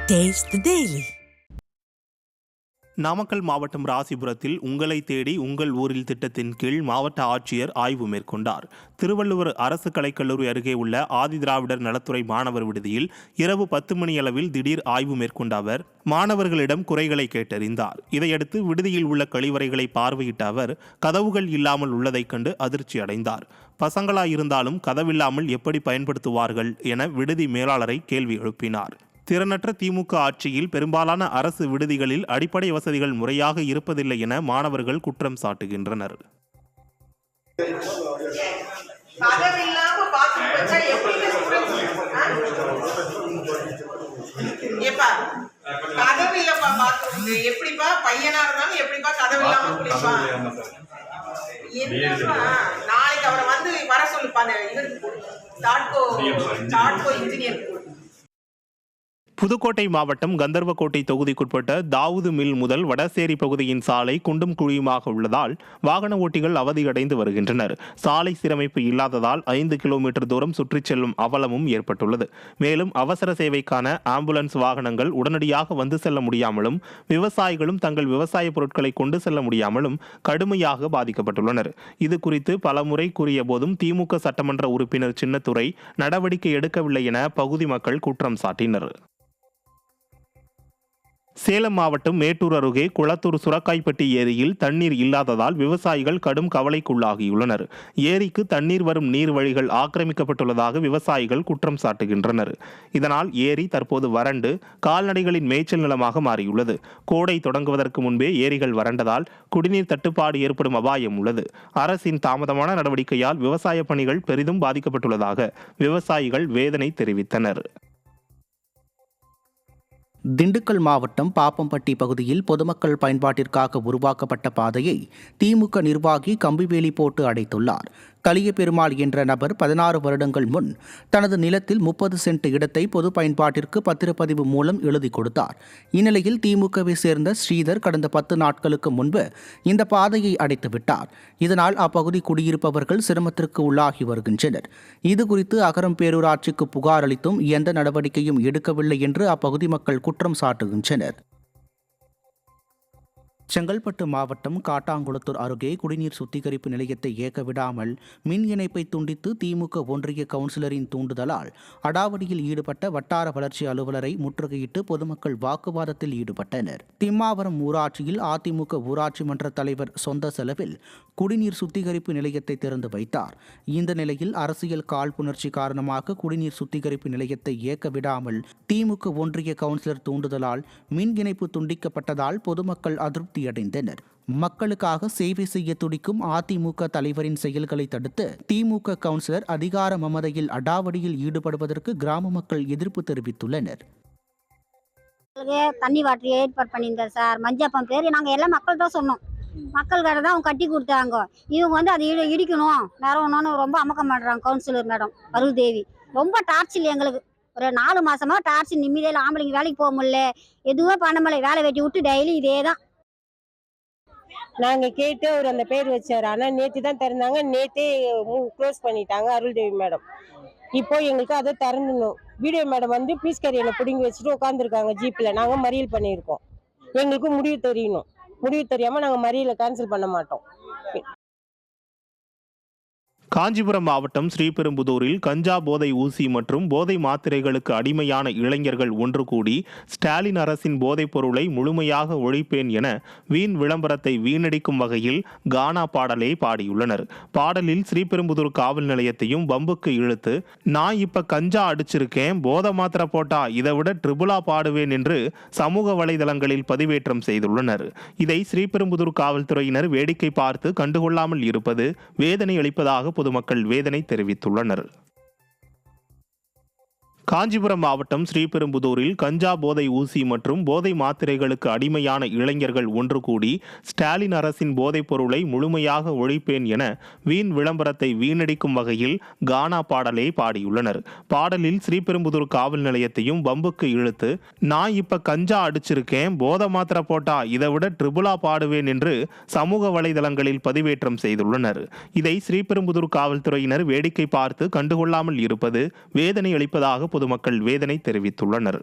Taste the Daily. Namakkal மாவட்டம் ராசிபுரத்தில் உங்களை தேடி உங்கள் ஊரில் திட்டத்தின் கீழ் மாவட்ட ஆட்சியர் ஆய்வு மேற்கொண்டார். திருவள்ளுவர் அரசு கலைக்கல்லூரி அருகே உள்ள ஆதிதிராவிடர் நலத்துறை மாணவர் விடுதியில் இரவு 10 மணியளவில் திடீர் ஆய்வு மேற்கொண்ட அவர் மாணவர்களிடம் குறைகளை கேட்டறிந்தார். இதையடுத்து விடுதியில் உள்ள கழிவறைகளை பார்வையிட்ட அவர் கதவுகள் இல்லாமல் உள்ளதைக் கண்டு அதிர்ச்சி அடைந்தார். பசங்களாயிருந்தாலும் கதவில்லாமல் எப்படி பயன்படுத்துவார்கள் என விடுதி மேலாளரை கேள்வி எழுப்பினார். திறனற்ற திமுக ஆட்சியில் பெரும்பாலான அரசு விடுதிகளில் அடிப்படை வசதிகள் முறையாக இருப்பதில்லை என மாணவர்கள் குற்றம் சாட்டுகின்றனர். நாளைக்கு அவரை வந்து வர சொல்லுப்பாங்க. புதுக்கோட்டை மாவட்டம் கந்தர்வக்கோட்டை தொகுதிக்குட்பட்ட தாவூது மில் முதல் வடசேரி பகுதியின் சாலை குண்டும் குழியுமாக உள்ளதால் வாகன ஓட்டிகள் அவதியடைந்து வருகின்றனர். சாலை சீரமைப்பு இல்லாததால் 5 கிலோமீட்டர் தூரம் சுற்றிச் செல்லும் அவலமும் ஏற்பட்டுள்ளது. மேலும் அவசர சேவைக்கான ஆம்புலன்ஸ் வாகனங்கள் உடனடியாக வந்து செல்ல முடியாமலும் விவசாயிகளும் தங்கள் விவசாய பொருட்களை கொண்டு செல்ல முடியாமலும் கடுமையாக பாதிக்கப்பட்டுள்ளனர். இது குறித்து பலமுறை கூறிய போதும் திமுக சட்டமன்ற உறுப்பினர் சின்னத்துரை நடவடிக்கை எடுக்கவில்லை என பகுதி மக்கள் குற்றம் சாட்டினர். சேலம் மாவட்டம் மேட்டூர் அருகே குளத்தூர் சுரக்காய்பட்டி ஏரியில் தண்ணீர் இல்லாததால் விவசாயிகள் கடும் கவலைக்குள்ளாகியுள்ளனர். ஏரிக்கு தண்ணீர் வரும் நீர் வழிகள் ஆக்கிரமிக்கப்பட்டுள்ளதாக விவசாயிகள் குற்றம் சாட்டுகின்றனர். இதனால் ஏரி தற்போது வறண்டு கால்நடைகளின் மேய்ச்சல் நிலமாக மாறியுள்ளது. கோடை தொடங்குவதற்கு முன்பே ஏரிகள் வறண்டதால் குடிநீர் தட்டுப்பாடு ஏற்படும் அபாயம் உள்ளது. அரசின் தாமதமான நடவடிக்கையால் விவசாய பணிகள் பெரிதும் பாதிக்கப்பட்டுள்ளதாக விவசாயிகள் வேதனை தெரிவித்தனர். திண்டுக்கல் மாவட்டம் பாப்பம்பட்டி பகுதியில் பொதுமக்கள் பயன்பாட்டிற்காக உருவாக்கப்பட்ட பாதையை திமுக நிர்வாகி கம்பிவேலி போட்டு அடைத்துள்ளார். கலியபெருமாள் என்ற நபர் 16 வருடங்கள் முன் தனது நிலத்தில் 30 சென்ட் இடத்தை பொது பயன்பாட்டிற்கு பத்திரப்பதிவு மூலம் எழுதி கொடுத்தார். இந்நிலையில் திமுகவை சேர்ந்த ஸ்ரீதர் கடந்த 10 நாட்களுக்கு முன்பு இந்த பாதையை அடைத்துவிட்டார். இதனால் அப்பகுதி குடியிருப்பவர்கள் சிரமத்திற்கு உள்ளாகி வருகின்றனர். இதுகுறித்து அகரம் பேரூராட்சிக்கு புகார் அளித்தும் எந்த நடவடிக்கையும் எடுக்கவில்லை என்று அப்பகுதி மக்கள் குற்றம் சாட்டுகின்றனர். செங்கல்பட்டு மாவட்டம் காட்டாங்குளத்தூர் அருகே குடிநீர் சுத்திகரிப்பு நிலையத்தை இயக்க விடாமல் மின் இணைப்பை துண்டித்து திமுக ஒன்றிய கவுன்சிலரின் தூண்டுதலால் அடாவடியில் ஈடுபட்ட வட்டார வளர்ச்சி அலுவலரை முற்றுகையிட்டு பொதுமக்கள் வாக்குவாதத்தில் ஈடுபட்டனர். திம்மாவரம் ஊராட்சியில் அதிமுக ஊராட்சி மன்ற தலைவர் சொந்த செலவில் குடிநீர் சுத்திகரிப்பு நிலையத்தை திறந்து வைத்தார். இந்த நிலையில் அரசியல் காழ்ப்புணர்ச்சி காரணமாக குடிநீர் சுத்திகரிப்பு நிலையத்தை இயக்க விடாமல் திமுக ஒன்றிய கவுன்சிலர் தூண்டுதலால் மின் இணைப்பு துண்டிக்கப்பட்டதால் பொதுமக்கள் அதிருப்தி அடைந்தனர். மக்களுக்காக சேவை செய்ய துடிக்கும் அதிமுக தலைவரின் செயல்களை தடுத்து திமுக கவுன்சிலர் அதிகார மமதையில் அடாவடியில் ஈடுபடுவதற்கு கிராம மக்கள் எதிர்ப்பு தெரிவித்துள்ளனர். தண்ணி வாட்டர் ஏற்பாடு பண்ணியிருந்தார் சார். மஞ்சப்பம் பேர் நாங்கள் எல்லாம் மக்கள் தான் சொன்னோம். மக்கள் கடை தான் அவங்க கட்டி கொடுத்தாங்க. இவங்க வந்து அதை இடிக்கணும் வேற ஒன்று ரொம்ப அமக்கம் பண்ணுறாங்க. கவுன்சிலர் மேடம் அருள் தேவி ரொம்ப டார்ச்சர் எங்களுக்கு. ஒரு 4 மாசமா டார்ச்சர். நிம்மதியில் ஆம்பளைங்க வேலைக்கு போக முடியல, எதுவுமே பண்ண முடியல. வேலை வெட்டி விட்டு டெய்லி இதே தான். நாங்கள் கேட்டு அவர் அந்த பேர் வச்சார். ஆனால் நேற்று தான் திறந்தாங்க. நேற்றே க்ளோஸ் பண்ணிட்டாங்க அருள்தேவி மேடம். இப்போ எங்களுக்கு அதை திறந்துடணும். வீடியோ மேடம் வந்து பீஸ் கரியில் பிடுங்கி வச்சுட்டு உட்காந்துருக்காங்க ஜீப்பில். நாங்கள் மறியல் பண்ணியிருக்கோம். எங்களுக்கு முடிவு தெரியணும். முடிவு தெரியாமல் நாங்கள் மறியலை கேன்சல் பண்ண மாட்டோம். காஞ்சிபுரம் மாவட்டம் ஸ்ரீபெரும்புதூரில் கஞ்சா போதை ஊசி மற்றும் போதை மாத்திரைகளுக்கு அடிமையான இளைஞர்கள் ஒன்று கூடி ஸ்டாலின் அரசின் போதைப் பொருளை முழுமையாக ஒழிப்பேன் என வீண் விளம்பரத்தை வீணடிக்கும் வகையில் கானா பாடலை பாடியுள்ளனர். பாடலில் ஸ்ரீபெரும்புதூர் காவல் நிலையத்தையும் பம்புக்கு இழுத்து நான் இப்ப கஞ்சா அடிச்சிருக்கேன், போதை மாத்திரை போட்டா இதை விட ட்ரிபிளா பாடுவேன் என்று சமூக வலைதளங்களில் பதிவேற்றம் செய்துள்ளனர். இதை ஸ்ரீபெரும்புதூர் காவல்துறையினர் வேடிக்கை பார்த்து கண்டுகொள்ளாமல் இருப்பது வேதனை அளிப்பதாக பொதுமக்கள் வேதனை தெரிவித்துள்ளனர். காஞ்சிபுரம் மாவட்டம் ஸ்ரீபெரும்புதூரில் கஞ்சா போதை ஊசி மற்றும் போதை மாத்திரைகளுக்கு அடிமையான இளைஞர்கள் ஒன்று கூடி ஸ்டாலின் அரசின் போதைப் பொருளை முழுமையாக ஒழிப்பேன் என வீண் விளம்பரத்தை வீணடிக்கும் வகையில் கானா பாடலை பாடியுள்ளனர். பாடலில் ஸ்ரீபெரும்புதூர் காவல் நிலையத்தையும் பம்புக்கு இழுத்து நான் இப்ப கஞ்சா அடிச்சிருக்கேன், போதை மாத்திரை போட்டா இதை விட ட்ரிபிளா பாடுவேன் என்று சமூக வலைதளங்களில் பதிவேற்றம் செய்துள்ளனர். இதை ஸ்ரீபெரும்புதூர் காவல்துறையினர் வேடிக்கை பார்த்து கண்டுகொள்ளாமல் இருப்பது வேதனை அளிப்பதாக பொதுமக்கள் வேதனை தெரிவித்துள்ளனர்.